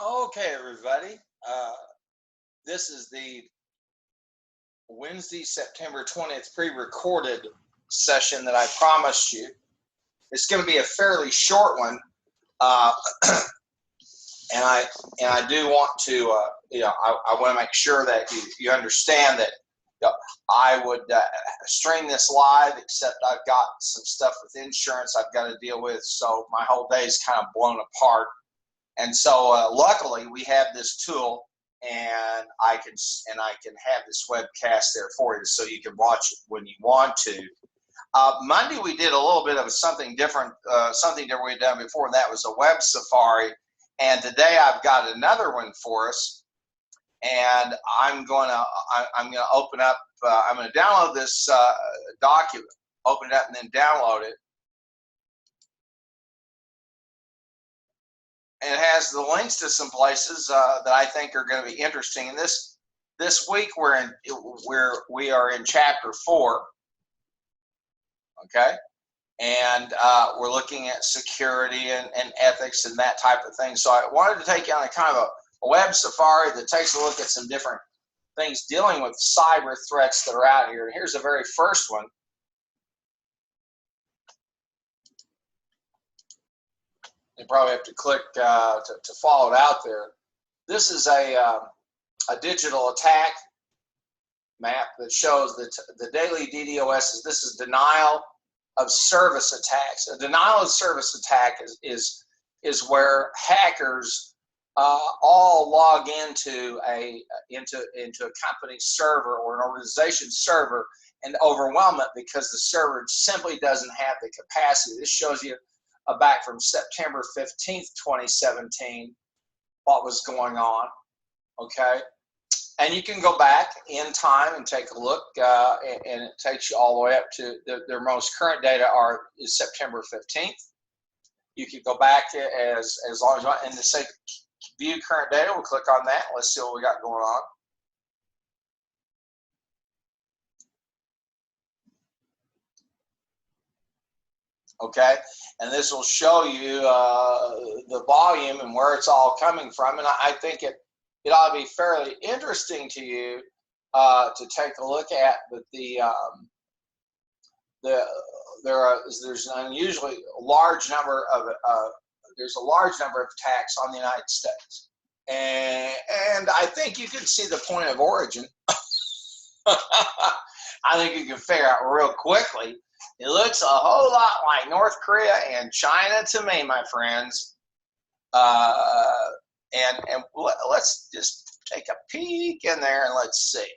Okay, everybody. This is the Wednesday, September 20th pre-recorded session that I promised you. It's going to be a fairly short one, and I do want to, I want to make sure that you understand that I would stream this live, except I've got some stuff with insurance I've got to deal with, so my whole day is kind of blown apart. And so luckily we have this tool, and I can have this webcast there for you so you can watch it when you want to. Monday we did a little bit of something different, something that we'd done before, and that was a web safari. And today I've got another one for us, and I'm going to open up. I'm going to download this document, open it up, and then download it. And it has the links to some places that I think are going to be interesting. And this week we are in chapter 4, okay, and we're looking at security and ethics and that type of thing. So I wanted to take you on a kind of a web safari that takes a look at some different things dealing with cyber threats that are out here. And here's the very first one. You probably have to click to follow it out there. This is a digital attack map that shows that the daily DDoS this is denial of service attacks. A denial of service attack is where hackers all log into a company's server or an organization's server and overwhelm it because the server simply doesn't have the capacity. This shows you back from September 15th, 2017, what was going on, okay? And you can go back in time and take a look, and it takes you all the way up to their most current data is September 15th. You can go back as long as you want, and to say view current data, we'll click on that. Let's see what we got going on. Okay, and this will show you the volume and where it's all coming from, and I think it ought to be fairly interesting to you to take a look at. But there's an unusually large number of attacks on the United States, and I think you can see the point of origin. I think you can figure out real quickly. It looks a whole lot like North Korea and China to me, my friends. And let's just take a peek in there and let's see.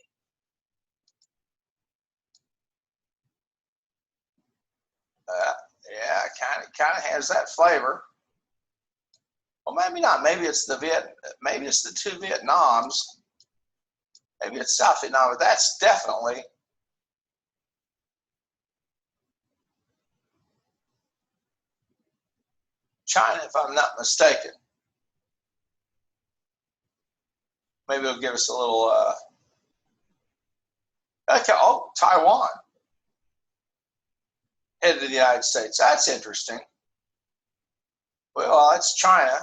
Yeah, kind of has that flavor. Well, maybe not. Maybe it's the two Vietnams. Maybe it's South Vietnam, but that's definitely. China, if I'm not mistaken. Maybe it'll give us a little. Okay, oh, Taiwan headed to the United States. That's interesting. Well, that's China.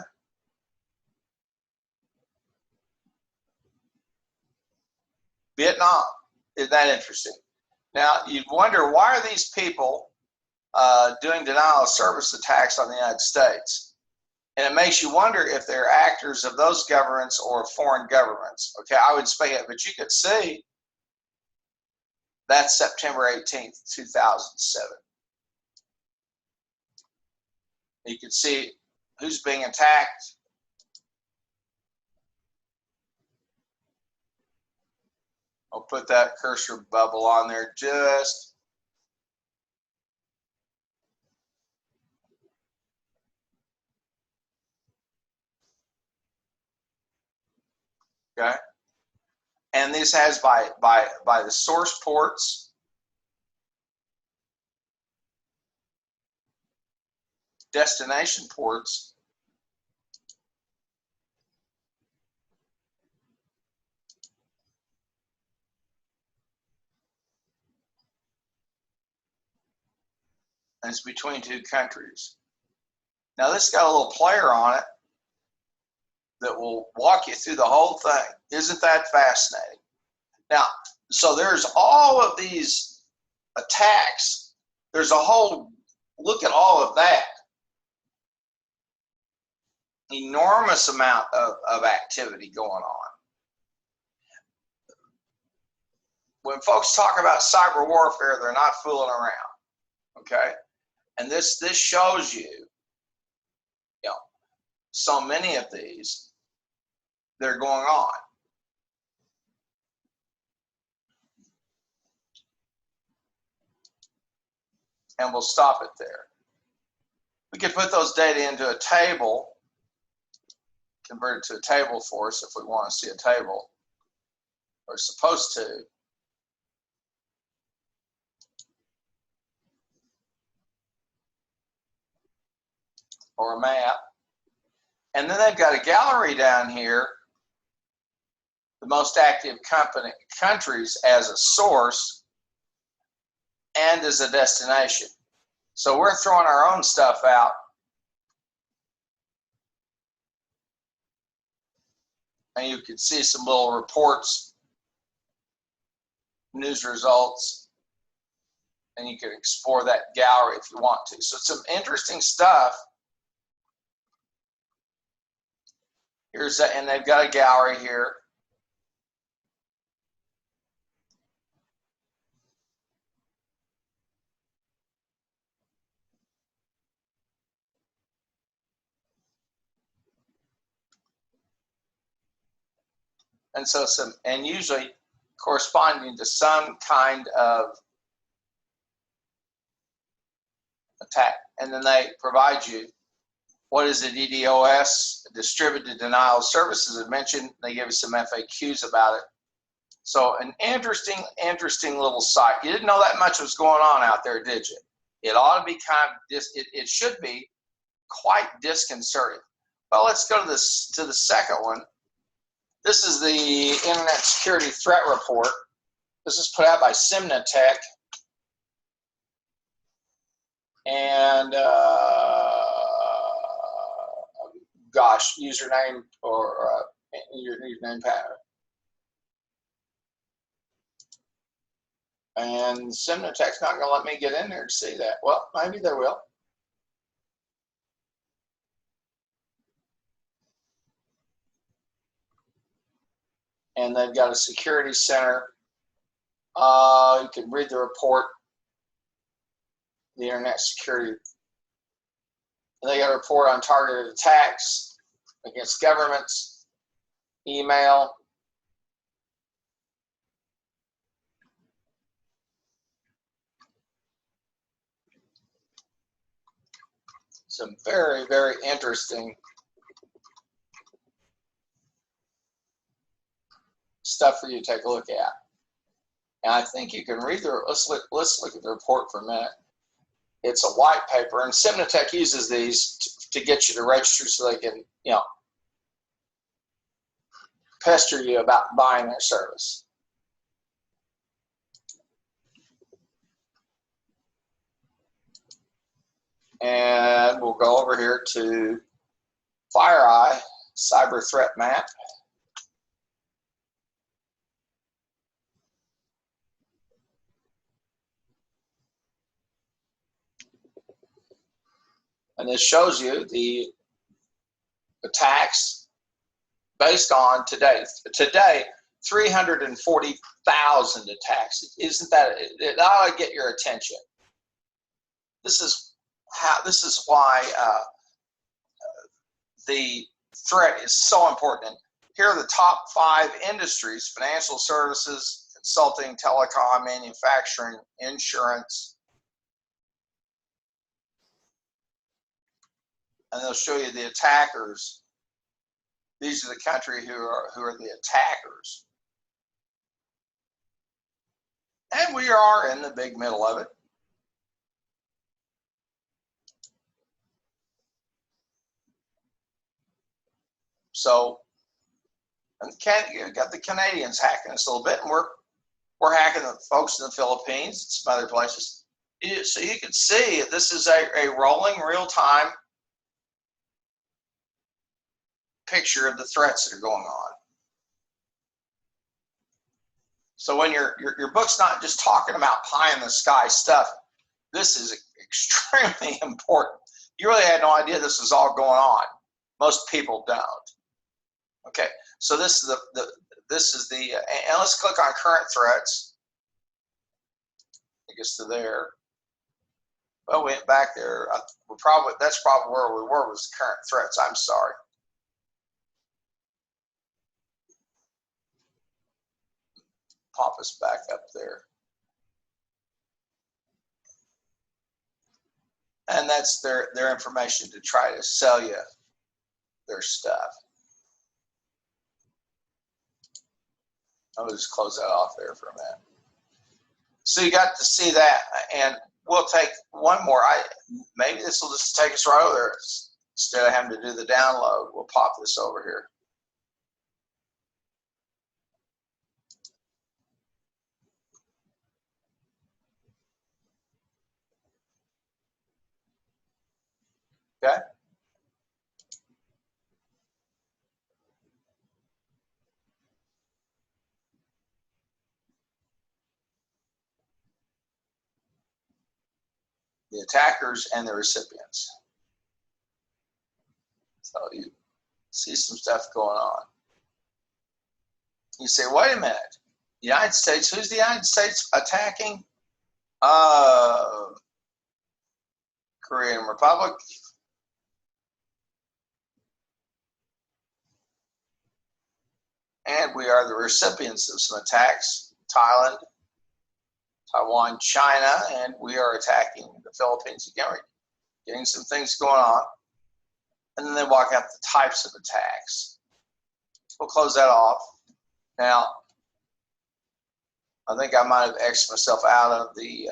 Vietnam. Isn't that interesting? Now, you'd wonder, why are these people doing denial of service attacks on the United States? And it makes you wonder if they're actors of those governments or foreign governments. Okay, I would speculate, but you could see that's September 18th, 2007. You can see who's being attacked. I'll put that cursor bubble on there just. Okay, and this has by the source ports, destination ports, and it's between two countries. Now this got a little player on it that will walk you through the whole thing. Isn't that fascinating? Now, so there's all of these attacks. There's a whole look at all of that. Enormous amount of activity going on. When folks talk about cyber warfare, they're not fooling around, okay? And this shows you, you know, so many of these, they're going on. And we'll stop it there. We could put those data into a table, convert it to a table for us if we want to see a table. We're supposed to. Or a map. And then they've got a gallery down here, the most active countries as a source and as a destination. So we're throwing our own stuff out. And you can see some little reports, news results, and you can explore that gallery if you want to. So some interesting stuff. Here's that, and they've got a gallery here. And so and usually corresponding to some kind of attack. And then they provide you what is a DDoS, distributed denial of services. As mentioned, they give you some FAQs about it. So an interesting little site. You didn't know that much was going on out there, did you? It ought to be kind of, it should be quite disconcerting. Well, let's go to the second one. This is the Internet Security Threat Report. This is put out by Semnatech. And gosh, username or your username pattern. And Semnatech's not going to let me get in there to see that. Well, maybe they will. And they've got a security center. You can read the report, the Internet Security. And they got a report on targeted attacks against governments, email, some very, very interesting stuff for you to take a look at. And I think you can read the, let's look at the report for a minute. It's a white paper, and Semnatech uses these to get you to register so they can, you know, pester you about buying their service. And we'll go over here to FireEye Cyber Threat Map. And this shows you the attacks based on today. Today, 340,000 attacks. Isn't that, it ought to get your attention. This is why the threat is so important. And here are the top 5 industries: financial services, consulting, telecom, manufacturing, insurance. And they'll show you the attackers. These are the country who are the attackers. And we are in the big middle of it. So, and you've got the Canadians hacking us a little bit, and we're hacking the folks in the Philippines and some other places. So you can see this is a rolling real-time picture of the threats that are going on. So when your book's not just talking about pie in the sky stuff, this is extremely important. You really had no idea this was all going on. Most people don't. Okay, so this is and let's click on current threats. Take us to there. Well, we went back there. That's probably where we were, was the current threats. I'm sorry. Pop us back up there. And that's their information to try to sell you their stuff. I'll just close that off there for a minute. So you got to see that, and we'll take one more. Maybe this will just take us right over there. Instead of having to do the download, we'll pop this over here. Okay. The attackers and the recipients. So you see some stuff going on. You say, wait a minute. The United States, who's the United States attacking? Korean Republic. And we are the recipients of some attacks. Thailand, Taiwan, China, and we are attacking the Philippines again. We're getting some things going on. And then they walk out the types of attacks. We'll close that off. Now, I think I might have X'd myself out of the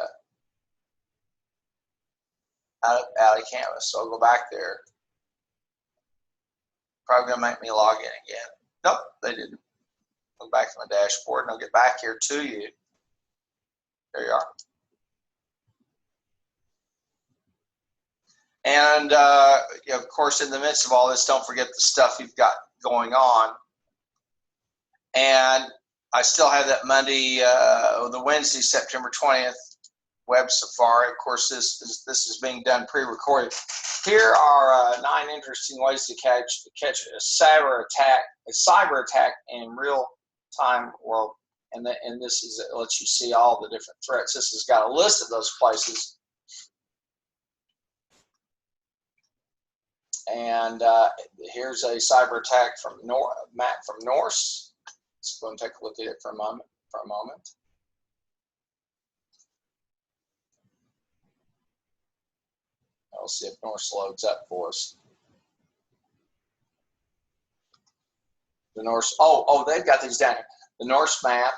out of Canvas, so I'll go back there. Probably gonna make me log in again. Nope, they didn't. Go back to my dashboard, and I'll get back here to you. There you are. And of course, in the midst of all this, don't forget the stuff you've got going on. And I still have that Monday, the Wednesday, September 20th web safari. Of course, this is being done pre-recorded. Here are 9 interesting ways to catch a cyber attack in real time world. And this is, it lets you see all the different threats. This has got a list of those places. And here's a cyber attack from map from Norse. Let's go and take a look at it for a moment. I'll see if Norse loads up for us. The Norse, oh, they've got these down here. The Norse map.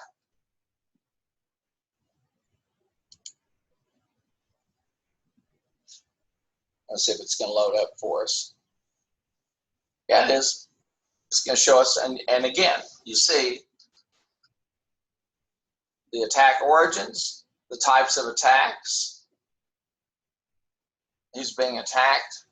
Let's see if it's going to load up for us. Yeah, it is. It's going to show us, and again, you see the attack origins, the types of attacks, who's being attacked.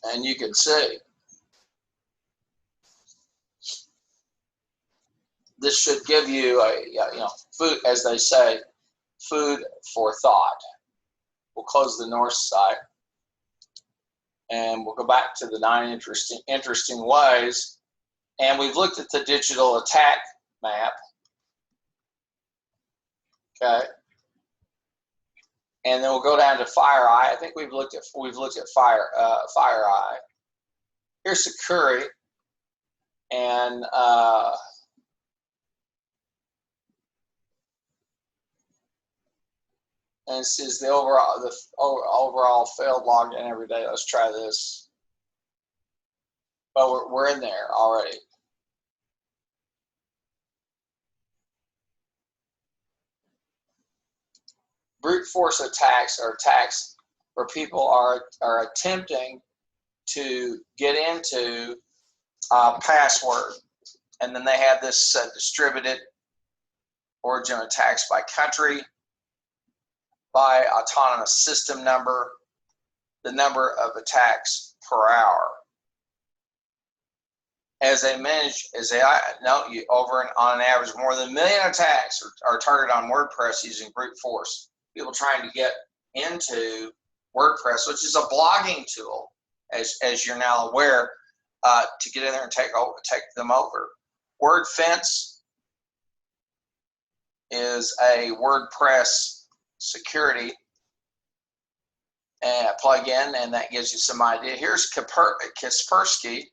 And you can see this should give you a, food, as they say, food for thought. We'll close the Norse site, and we'll go back to the 9 interesting ways. And we've looked at the digital attack map. Okay. And then we'll go down to FireEye. I think we've looked at FireEye. Here's Sakuri, and this is the overall failed login every day. Let's try this. But we're in there already. Brute force attacks are attacks where people are attempting to get into a password, and then they have this distributed origin attacks by country. by autonomous system number, the number of attacks per hour. As they manage, on an average, more than 1 million attacks are targeted on WordPress using brute force. People trying to get into WordPress, which is a blogging tool, as you're now aware, to get in there and take them over. WordFence is a WordPress security plugin, and that gives you some idea. Here's Kaspersky,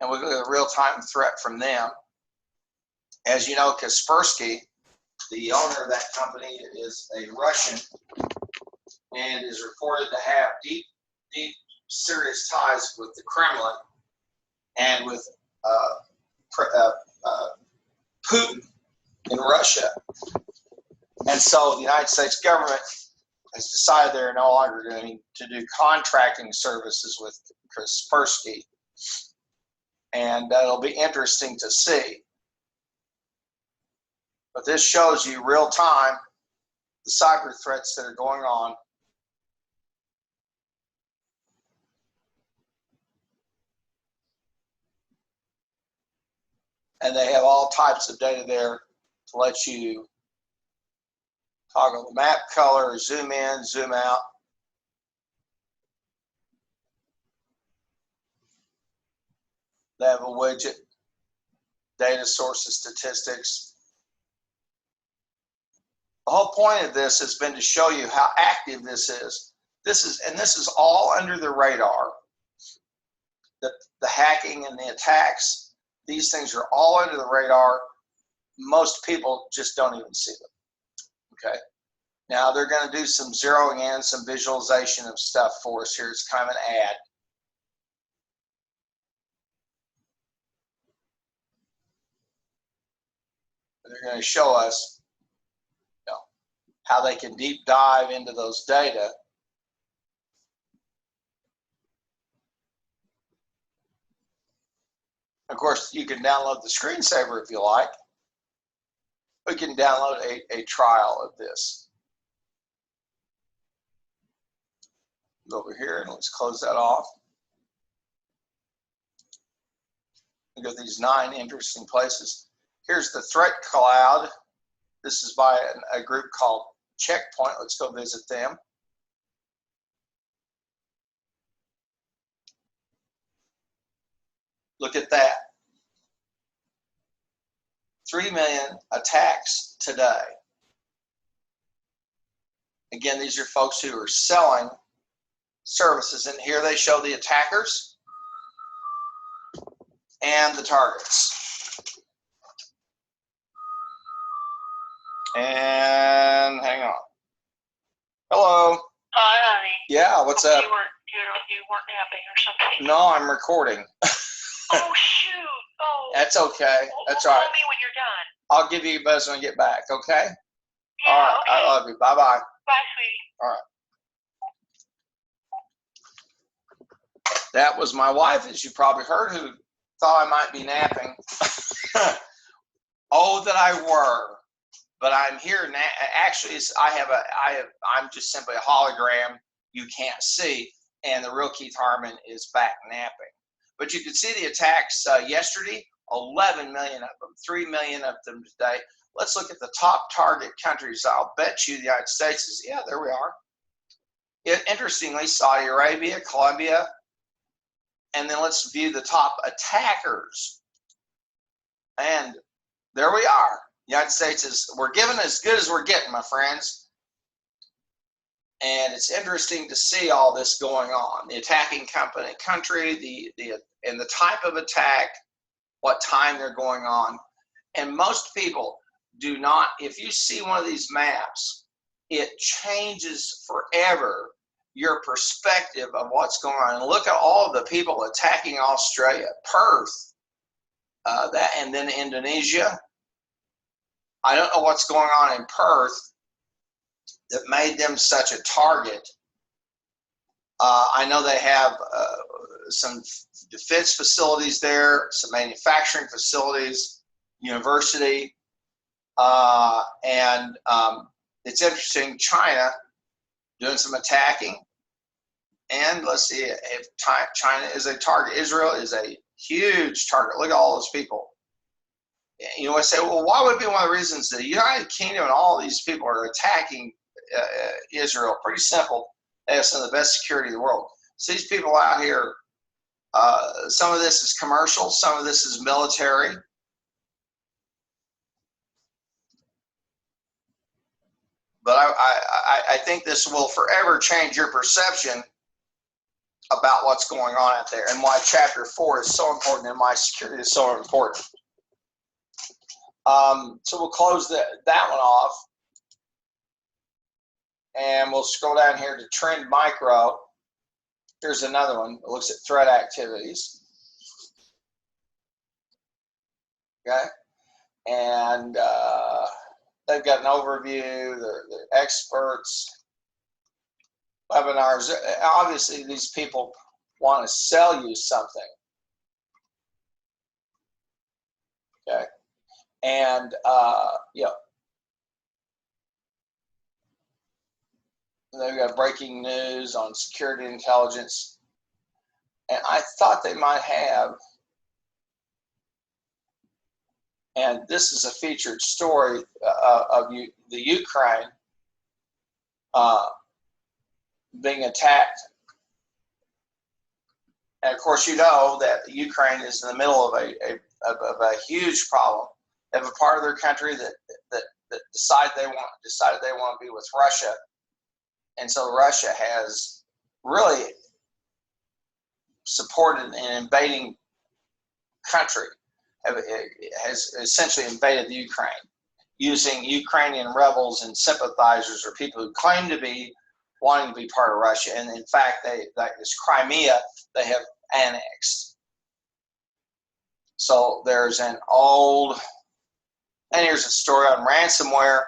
and we'll look at a real-time threat from them. As you know, Kaspersky, the owner of that company, is a Russian and is reported to have deep, serious ties with the Kremlin and with Putin in Russia. And so the United States government has decided they're no longer going to do contracting services with Kaspersky. And it'll be interesting to see. But this shows you real time the cyber threats that are going on. And they have all types of data there to let you toggle the map color, zoom in, zoom out. They have a widget, data sources, statistics. The whole point of this has been to show you how active this is. This is all under the radar. The hacking and the attacks, these things are all under the radar. Most people just don't even see them. Okay. Now they're going to do some zeroing in, some visualization of stuff for us here. It's kind of an ad. They're going to show us, how they can deep dive into those data. Of course, you can download the screensaver if you like. We can download a trial of this. Go over here and let's close that off. Look at these 9 interesting places. Here's the threat cloud. This is by a group called Checkpoint. Let's go visit them. Look at that. 3 million attacks today. Again, these are folks who are selling services, and here they show the attackers and the targets. And hang on. Hello. Hi, honey. Yeah, what's up? You weren't napping or something. No, I'm recording. Oh, shoot. Oh. That's okay. That's all right. Call me when you're done. I'll give you a buzz when I get back, okay? Yeah, all right. Okay. I love you. Bye-bye. Bye, sweetie. All right. That was my wife, as you probably heard, who thought I might be napping. Oh, that I were. But I'm here now. Actually, I'm just simply a hologram you can't see, and the real Keith Harmon is back napping. But you can see the attacks yesterday, 11 million of them, 3 million of them today. Let's look at the top target countries. I'll bet you the United States is, yeah, there we are. Interestingly, Saudi Arabia, Colombia, and then let's view the top attackers. And there we are. United States we're given as good as we're getting, my friends. And it's interesting to see all this going on. The attacking country, and the type of attack, what time they're going on. And most people do not, if you see one of these maps, it changes forever your perspective of what's going on. And look at all of the people attacking Australia, Perth, and then Indonesia. I don't know what's going on in Perth that made them such a target. I know they have some defense facilities there, some manufacturing facilities, university, and it's interesting, China doing some attacking. And let's see if China is a target. Israel is a huge target. Look at all those people. You know, I say, well, why would it be one of the reasons the United Kingdom and all these people are attacking Israel? Pretty simple. They have some of the best security in the world. So these people out here, some of this is commercial, some of this is military. But I think this will forever change your perception about what's going on out there and why Chapter 4 is so important and why security is so important. So we'll close that one off. And we'll scroll down here to Trend Micro. Here's another one that looks at threat activities. Okay. And they've got an overview. They're experts. Webinars. Obviously, these people want to sell you something. Okay. And, you know, they've got breaking news on security intelligence. And I thought they might have, and this is a featured story of the Ukraine being attacked. And of course, you know that Ukraine is in the middle of a huge problem. They have a part of their country that decided they want to be with Russia, and so Russia has really supported an invading country. Has essentially invaded the Ukraine using Ukrainian rebels and sympathizers or people who claim to be wanting to be part of Russia. And in fact, this Crimea, they have annexed. So there's an old, and here's a story on ransomware.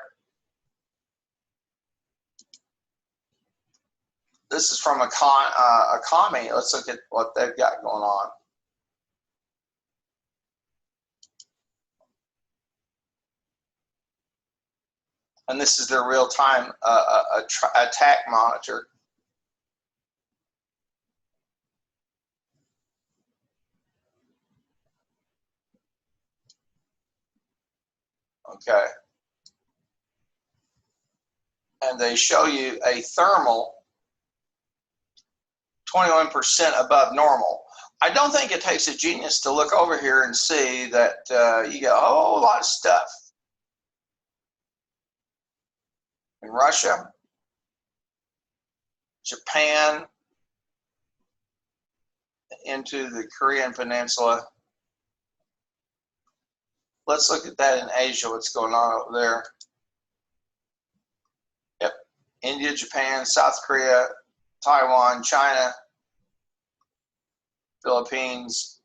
This is from a commie. Let's look at what they've got going on. And this is their real-time attack monitor. Okay. And they show you a thermal 21% above normal. I don't think it takes a genius to look over here and see that you get a whole lot of stuff. In Russia, Japan, into the Korean Peninsula. Let's look at that in Asia, what's going on over there. Yep, India, Japan, South Korea, Taiwan, China, Philippines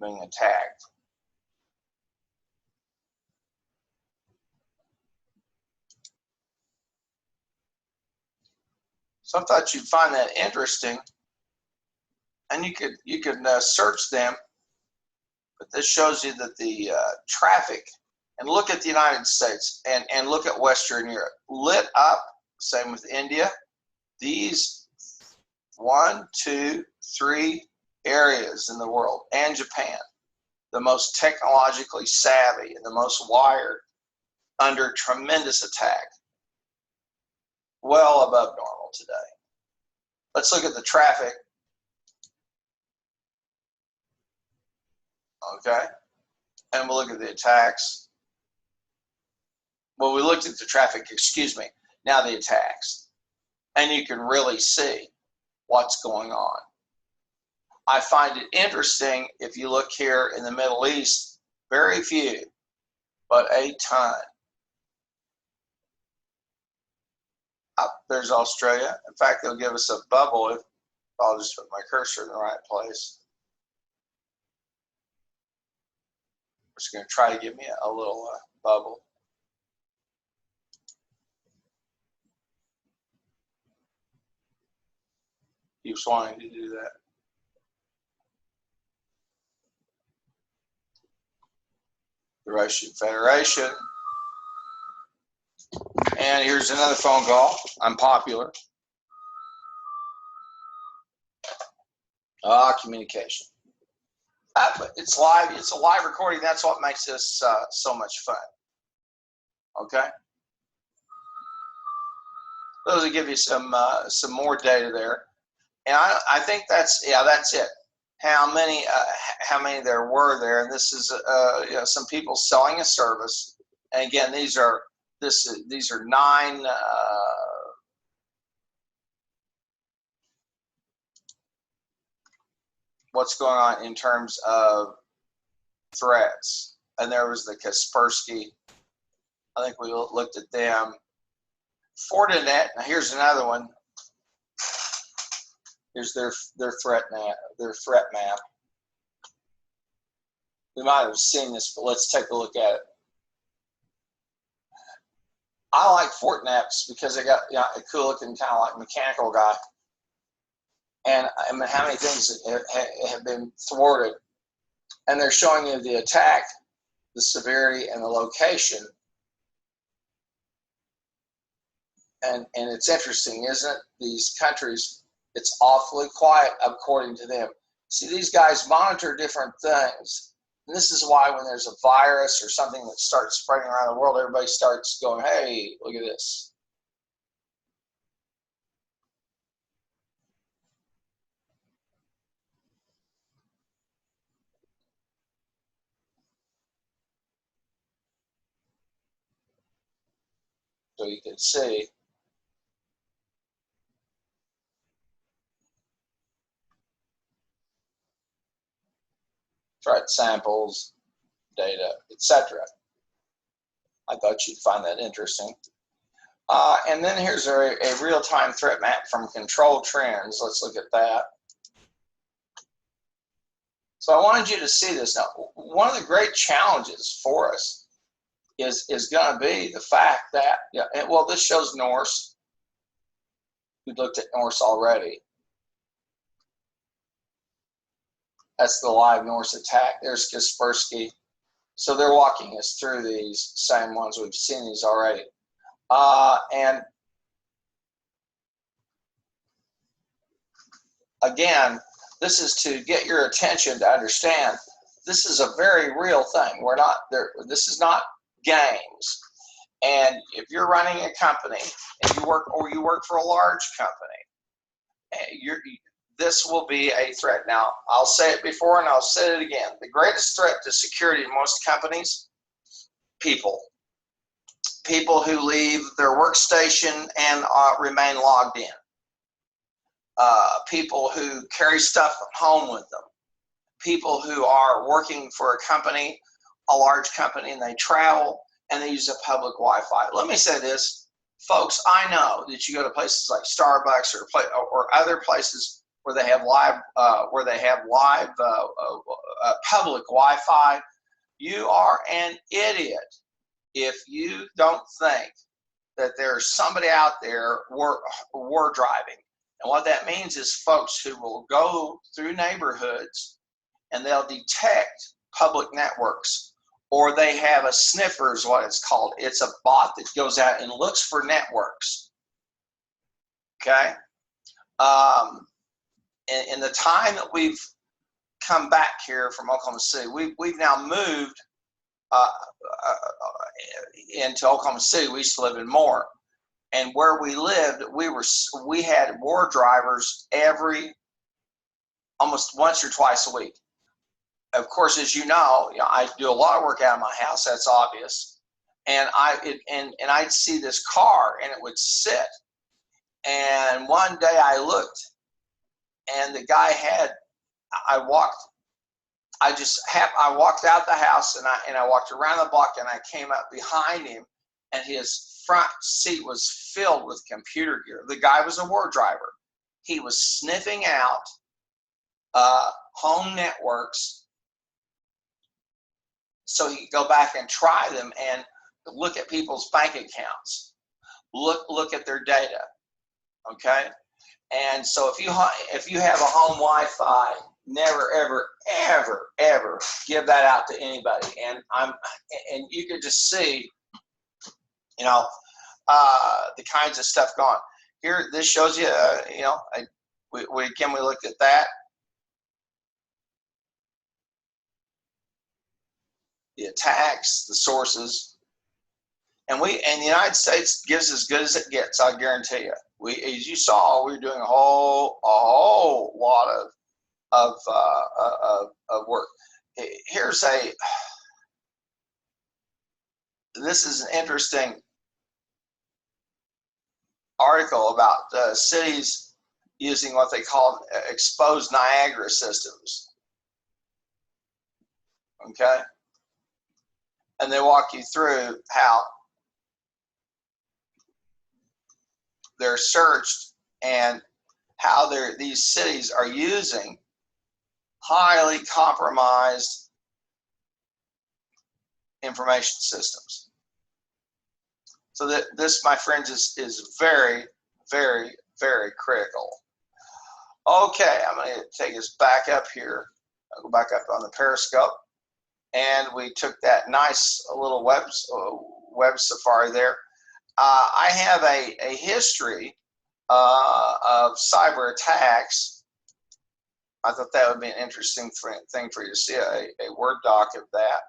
being attacked. So I thought you'd find that interesting, and you could search them. But this shows you that the traffic, and look at the United States and look at Western Europe, lit up. Same with India. These 1, 2, 3 areas in the world, and Japan, the most technologically savvy and the most wired, under tremendous attack, well above normal today. Let's look at the traffic. Okay, and we'll look at the attacks. Well, we looked at the traffic, excuse me, now the attacks. And you can really see what's going on. I find it interesting, if you look here in the Middle East, very few, but a ton. Up there's Australia. In fact, they'll give us a bubble if I'll just put my cursor in the right place. It's going to try to give me a little bubble. Keeps wanting to do that. The Russian Federation. And here's another phone call. I'm popular. Communication. It's live. It's a live recording. That's what makes this so much fun. Okay. Those will give you some more data there. And I think that's it. How many there were there? And this is some people selling a service. And again, these are 9. What's going on in terms of threats? And there was the Kaspersky. I think we looked at them. Fortinet. Now here's another one. Here's their threat map. We might have seen this, but let's take a look at it. I like Fortinets because they got a cool looking kind of like mechanical guy. And I mean, how many things have been thwarted? And they're showing you the attack, the severity, and the location. And it's interesting, isn't it? These countries, it's awfully quiet according to them. See, these guys monitor different things. And this is why when there's a virus or something that starts spreading around the world, everybody starts going, hey, look at this. So you can see. Threat samples, data, etc. I thought you'd find that interesting. And then here's a real-time threat map from Control Trends. Let's look at that. So I wanted you to see this. Now, one of the great challenges for us is going to be the fact that, well, this shows Norse. We looked at Norse already. That's the live Norse attack. There's Kaspersky. So they're walking us through these same ones. We've seen these already. And again, this is to get your attention to understand this is a very real thing. We're not there. This is not games. And if you're running a company and you work for a large company, this will be a threat. Now, I'll say it before and I'll say it again. The greatest threat to security in most companies, people. People who leave their workstation and remain logged in. People who carry stuff from home with them. People who are working for a company, a large company, and they travel and they use a public Wi-Fi. Let me say this, folks. I know that you go to places like Starbucks or other places where they have live public Wi-Fi. You are an idiot if you don't think that there's somebody out there war driving. And what that means is folks who will go through neighborhoods and they'll detect public networks, or they have a sniffer is what it's called. It's a bot that goes out and looks for networks. Okay? In the time that we've come back here from Oklahoma City, we've now moved into Oklahoma City. We used to live in Moore. And where we lived, we had war drivers almost once or twice a week. Of course, as you know, I do a lot of work out of my house. That's obvious. And I'd see this car, and it would sit. And one day I looked, and the guy I walked out the house, and I walked around the block, and I came up behind him, and his front seat was filled with computer gear. The guy was a war driver. He was sniffing out home networks so he could go back and try them and look at people's bank accounts, look at their data. Okay, and so if you have a home Wi-Fi, never ever give that out to anybody. And you could just see, the kinds of stuff going on. Here, this shows you, you know, we looked at that. The attacks, the sources, and the United States gives as good as it gets. I guarantee you. As you saw, we were doing a whole lot of work. Here's this is an interesting article about cities using what they call exposed Niagara systems. Okay, and they walk you through how they're searched and how these cities are using highly compromised information systems. So that this, my friends, is very, very, very critical. Okay, I'm going to take us back up here. I'll go back up on the Periscope. And we took that nice little web safari there. I have a history of cyber attacks. I thought that would be an interesting thing for you to see, a Word doc of that.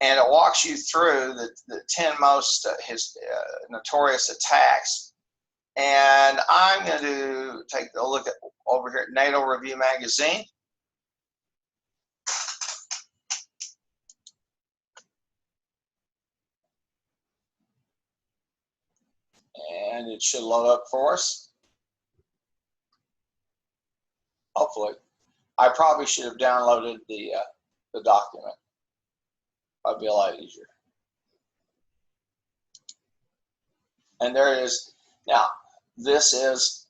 And it walks you through the 10 most notorious attacks. And I'm going to take a look at over here at NATO Review Magazine. And it should load up for us. Hopefully. I probably should have downloaded the document. That'd be a lot easier. And there it is. Now, this is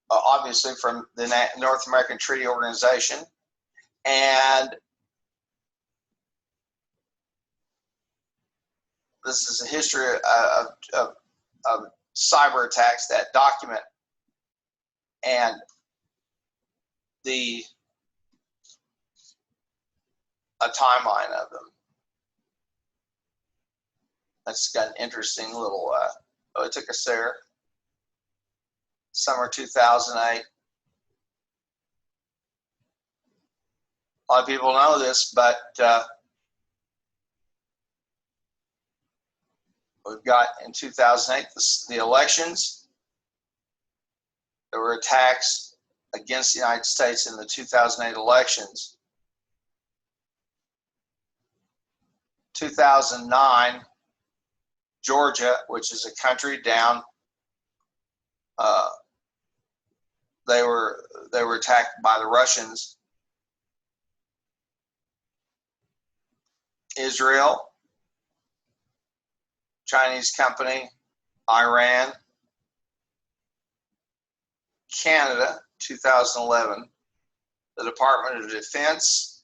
obviously from the North American Treaty Organization. And this is a history of cyber attacks, that document, and a timeline of them. That's got an interesting little, it took us there, summer 2008. A lot of people know this, but we've got in 2008 the elections. There were attacks against the United States in the 2008 elections. 2009, Georgia, which is a country down, they were attacked by the Russians. Israel, Chinese company, Iran, Canada, 2011, the Department of Defense,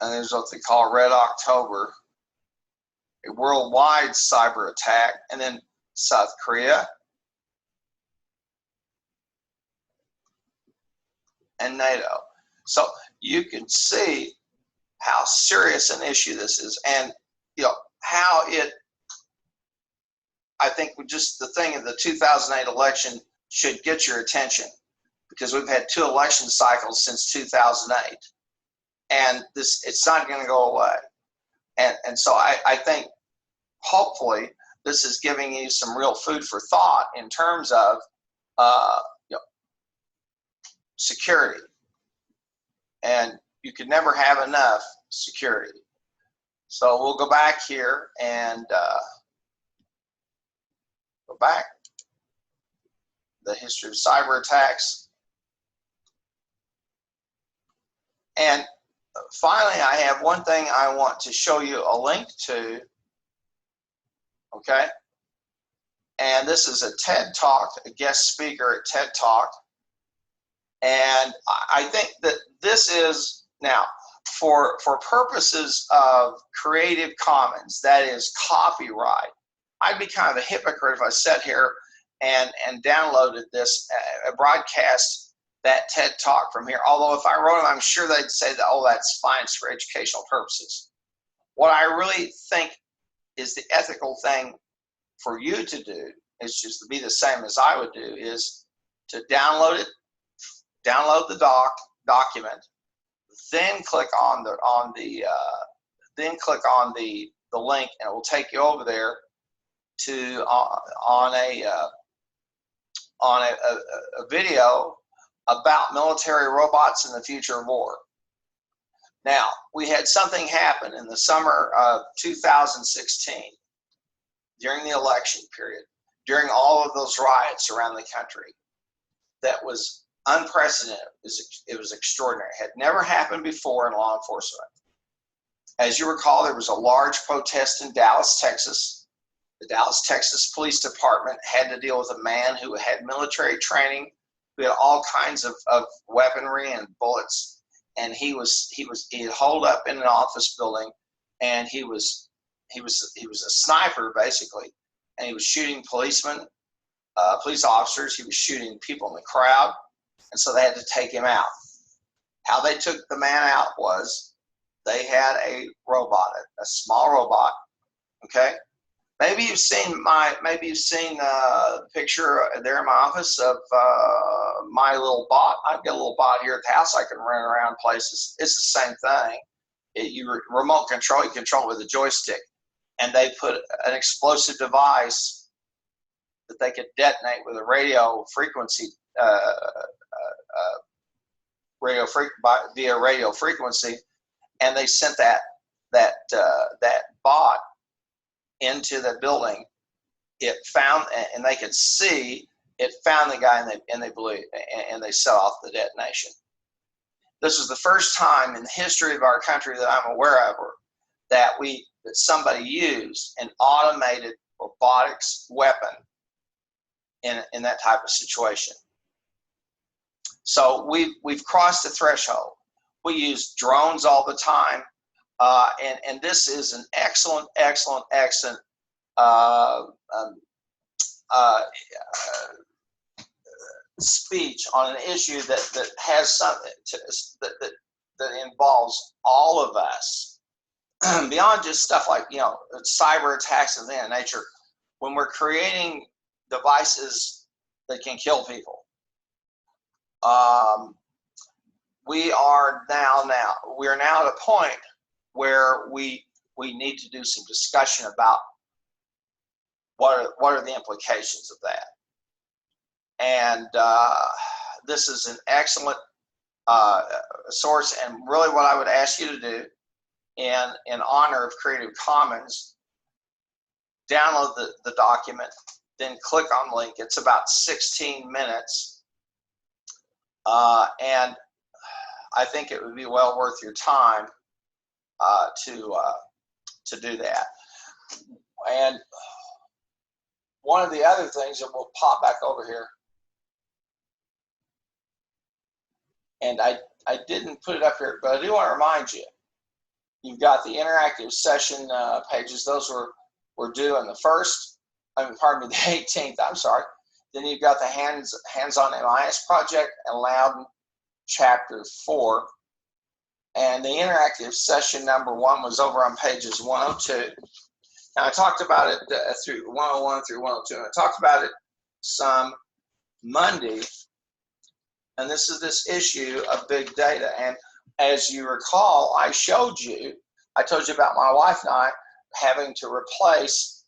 and there's what they call Red October, a worldwide cyber attack, and then South Korea and NATO. So you can see how serious an issue this is, and you know how I think just the thing of the 2008 election should get your attention, because we've had 2 election cycles since 2008, and it's not going to go away. And so I think hopefully this is giving you some real food for thought in terms of you know, security. And you can never have enough security. So we'll go back here and go back. The history of cyber attacks. And finally, I have one thing I want to show you a link to. Okay. And this is a TED Talk, a guest speaker at TED Talk. And I think that this is, now, for purposes of Creative Commons, that is copyright, I'd be kind of a hypocrite if I sat here and downloaded this, broadcast that TED Talk from here. Although if I wrote them, I'm sure they'd say that, oh, that's fine, it's for educational purposes. What I really think is the ethical thing for you to do is just to be the same as I would do, is to download it, download the document, then click on the link, and it will take you over there to on a video about military robots and the future of war. Now, we had something happen in the summer of 2016 during the election period, during all of those riots around the country, that was unprecedented. It was extraordinary. It had never happened before in law enforcement. As you recall, there was a large protest in Dallas, Texas. The Dallas, Texas Police Department had to deal with a man who had military training, who had all kinds of weaponry and bullets, and he had holed up in an office building, and he was a sniper basically, and he was shooting policemen, police officers. He was shooting people in the crowd, and so they had to take him out. How they took the man out was they had a robot, a small robot. Okay. Maybe you've seen the picture there in my office of my little bot. I've got a little bot here at the house. I can run around places. It's the same thing. You remote control. You control it with a joystick, and they put an explosive device that they could detonate with a radio frequency, via radio frequency, and they sent that bot into the building. It found, and they could see, it found the guy, and they set off the detonation. This was the first time in the history of our country that I'm aware of that somebody used an automated robotics weapon in that type of situation. So we've crossed the threshold. We use drones all the time. And this is an excellent speech on an issue that has something that involves all of us, beyond just stuff like, cyber attacks of that nature. When we're creating devices that can kill people, we are now at a point where we need to do some discussion about what are the implications of that. And this is an excellent source, and really what I would ask you to do in honor of Creative Commons, download the document, then click on the link. It's about 16 minutes, and I think it would be well worth your time to do that. And one of the other things that we'll pop back over here, and I didn't put it up here, but I do want to remind you, you've got the interactive session pages. Those were due on the 18th, I'm sorry. Then you've got the hands-on MIS project and Loudon chapter 4. And the interactive session number 1 was over on pages 102. Now I talked about it through 101 through 102. And I talked about it some Monday. And this is this issue of big data. And as you recall, I told you about my wife and I having to replace,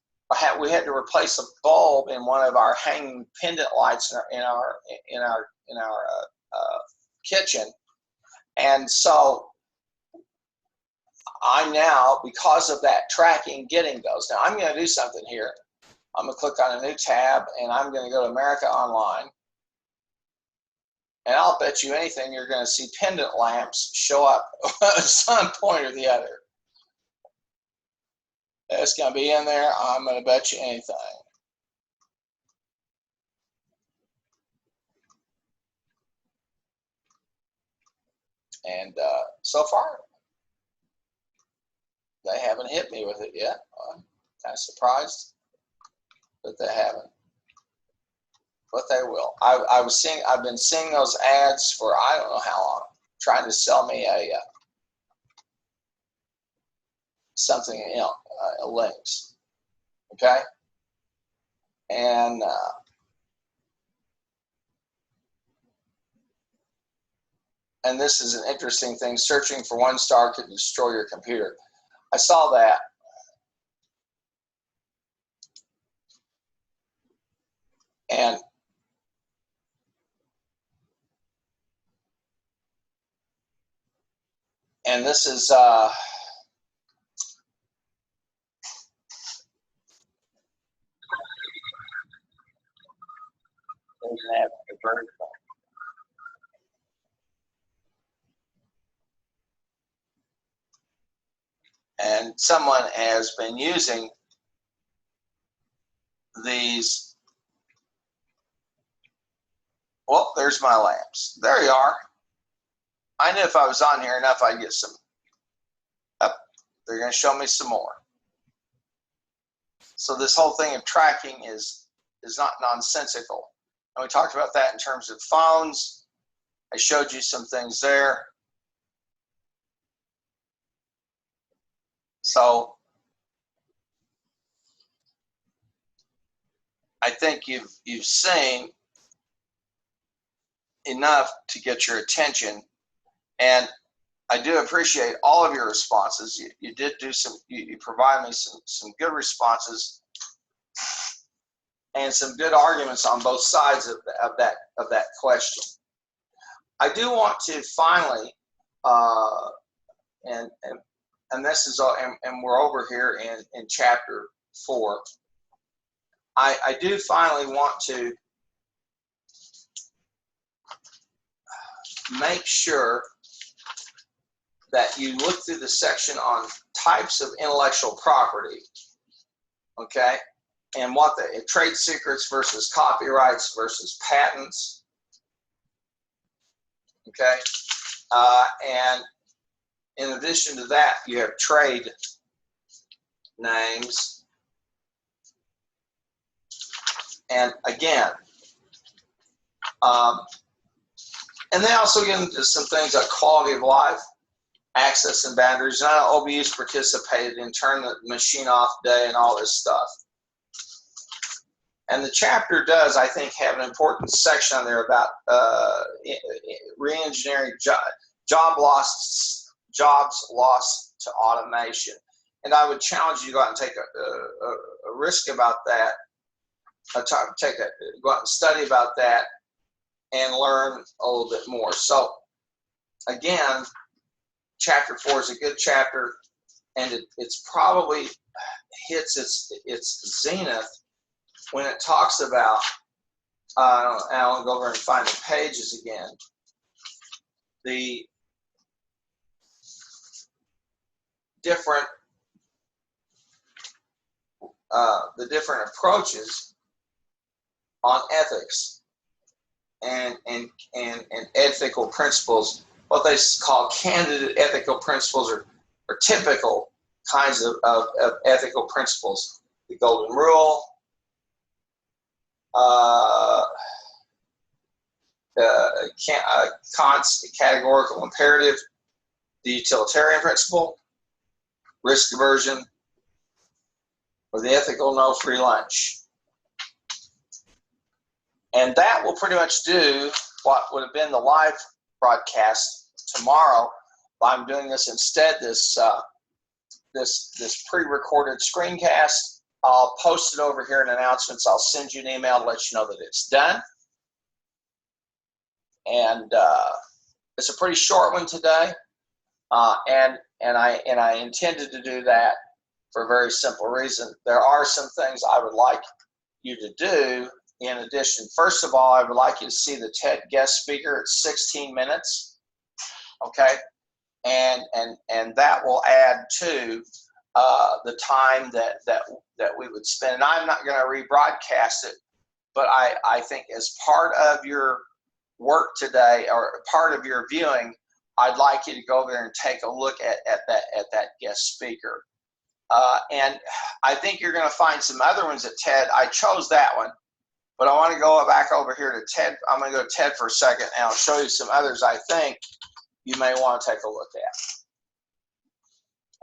we had to replace a bulb in one of our hanging pendant lights in our kitchen. And so I'm now, because of that tracking, getting those. Now I'm going to do something here. I'm going to click on a new tab, and I'm going to go to America Online. And I'll bet you anything you're going to see pendant lamps show up at some point or the other. It's going to be in there. I'm going to bet you anything. And so far, they haven't hit me with it yet. I'm kind of surprised that they haven't, but they will. I've been seeing those ads for I don't know how long, trying to sell me something else, links. Okay, and this is an interesting thing. Searching for one star could destroy your computer. I saw that. And this is and someone has been using these. Well, there's my lamps. There you are. I knew if I was on here enough, I'd get some. Up. They're going to show me some more. So this whole thing of tracking is not nonsensical. And we talked about that in terms of phones. I showed you some things there. So I think you've seen enough to get your attention, and I do appreciate all of your responses. You did do some. You provide me some good responses and some good arguments on both sides of that question. I do want to finally, and this is all, and we're over here in chapter 4. I do finally want to make sure that you look through the section on types of intellectual property, okay, and what the trade secrets versus copyrights versus patents, okay, and in addition to that, you have trade names, and again, and they also get into some things like quality of life, access and boundaries. And I know OBU's participated in turn the machine off day and all this stuff. And the chapter does, I think, have an important section on there about re-engineering jobs lost to automation. And I would challenge you to go out and take a risk about that. Go out and study about that and learn a little bit more. So again, chapter 4 is a good chapter, and it's probably hits its zenith when it talks about, and I'll go over and find the pages again, the different approaches on ethics and ethical principles. What they call candidate ethical principles are typical kinds of ethical principles. The golden rule, Kant's categorical imperative, the utilitarian principle, risk aversion, or the ethical no free lunch. And that will pretty much do what would have been the live broadcast tomorrow. I'm doing this instead, this pre-recorded screencast. I'll post it over here in announcements. I'll send you an email to let you know that it's done. And it's a pretty short one today, and I intended to do that for a very simple reason. There are some things I would like you to do in addition. First of all, I would like you to see the TED guest speaker. It's 16 minutes, okay, and that will add to the time that we would spend. And I'm not going to rebroadcast it, but I think as part of your work today or part of your viewing, I'd like you to go there and take a look at that guest speaker. And I think you're going to find some other ones at TED. I chose that one, but I want to go back over here to TED. I'm going to go to TED for a second, and I'll show you some others I think you may want to take a look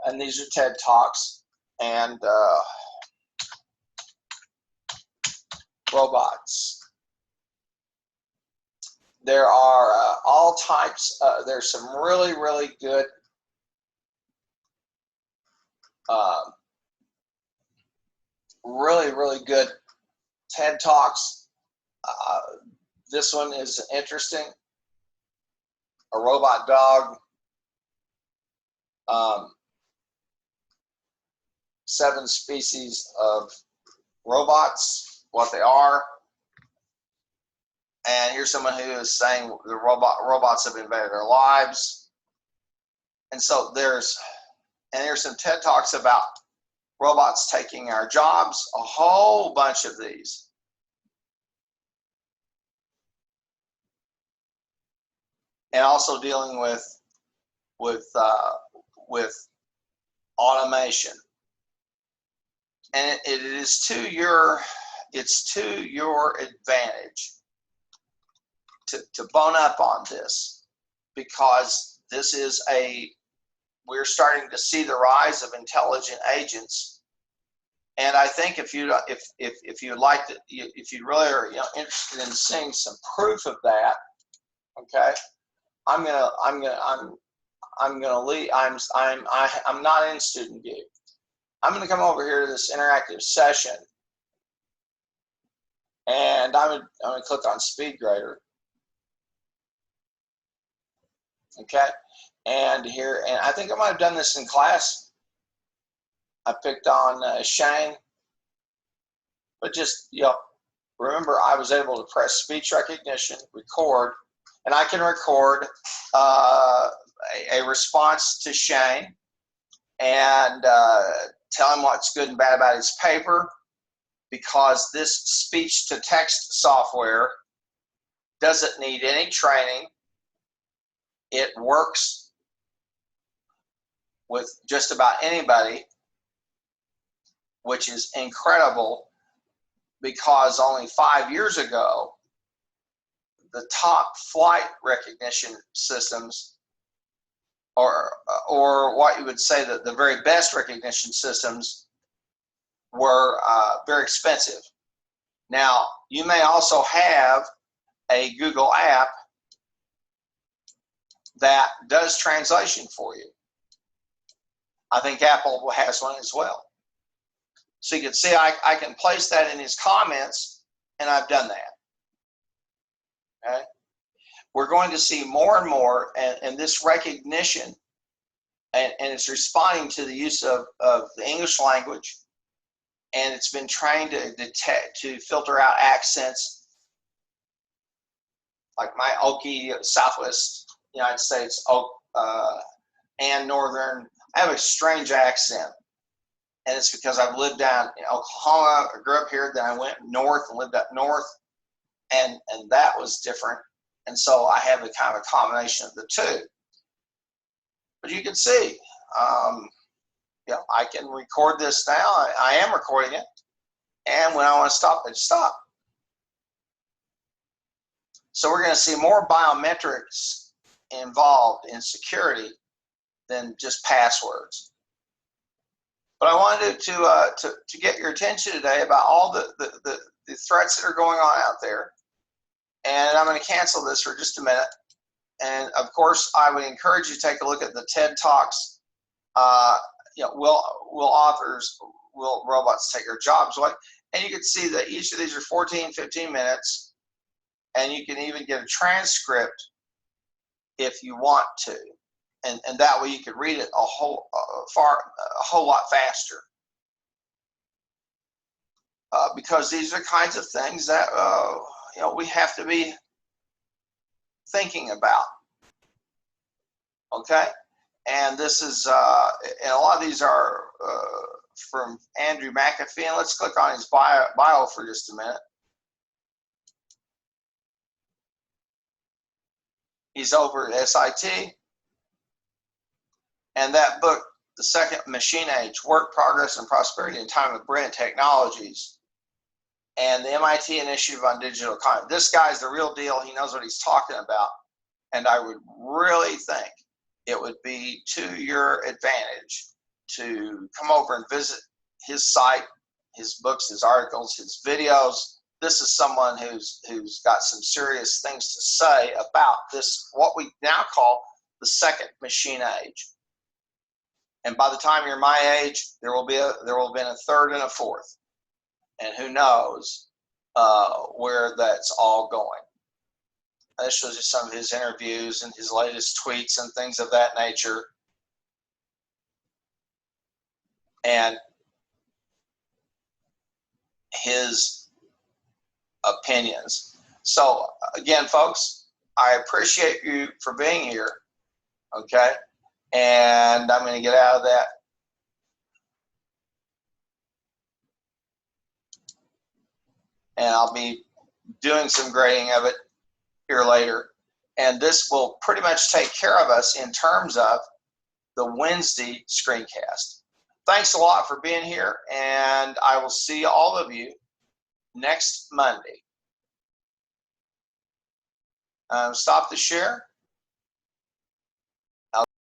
and these are TED Talks, and robots. There are all types. There's some really, really good really good TED Talks. This one is interesting. A robot dog. 7 species of robots, what they are. And here's someone who is saying the robots have invaded our lives. And so there's some TED Talks about robots taking our jobs, a whole bunch of these. And also dealing with automation. And it is to your advantage to bone up on this, because this is we're starting to see the rise of intelligent agents. And I think if you like to, if you really are interested in seeing some proof of that, okay, I'm not in Student View. I'm going to come over here to this interactive session, and I'm going to click on Speed Grader. Okay, and here, and I think I might have done this in class. I picked on Shane, but just remember, I was able to press speech recognition, record, and I can record a response to Shane and tell him what's good and bad about his paper, because this speech to text software doesn't need any training. It works with just about anybody, which is incredible, because only 5 years ago, the top flight recognition systems, or what you would say that the very best recognition systems, were very expensive. Now, you may also have a Google app that does translation for you. I think Apple has one as well. So you can see I can place that in his comments, and I've done that. Okay? We're going to see more and more, and this recognition, and it's responding to the use of the English language, and it's been trained to detect, to filter out accents, like my Okie, Southwest United States, and Northern. I have a strange accent, and it's because I've lived down in Oklahoma, I grew up here, then I went north and lived up north, and that was different. And so I have a kind of a combination of the two. But you can see, I can record this now. I am recording it. And when I want to stop it, stop. So we're going to see more biometrics involved in security than just passwords. But I wanted to get your attention today about all the threats that are going on out there. And I'm going to cancel this for just a minute. And of course, I would encourage you to take a look at the TED Talks. Will robots take our jobs away? And you can see that each of these are 14, 15 minutes. And you can even get a transcript if you want to. And that way you can read it a whole lot faster. Because these are kinds of things that we have to be thinking about. Okay, and this is and a lot of these are from Andrew McAfee. And let's click on his bio for just a minute. He's over at SIT. And that book, The Second Machine Age, Work, Progress, and Prosperity in Time of Brilliant Technologies, and the MIT Initiative on Digital Economy. This guy's the real deal. He knows what he's talking about. And I would really think it would be to your advantage to come over and visit his site, his books, his articles, his videos. This is someone who's got some serious things to say about this, what we now call the second machine age. And by the time you're my age, there will have been a third and a fourth, and who knows where that's all going. This shows you some of his interviews and his latest tweets and things of that nature. And his opinions. So again, folks, I appreciate you for being here. Okay. And I'm going to get out of that. And I'll be doing some grading of it here later. And this will pretty much take care of us in terms of the Wednesday screencast. Thanks a lot for being here, and I will see all of you next Monday. Stop the share.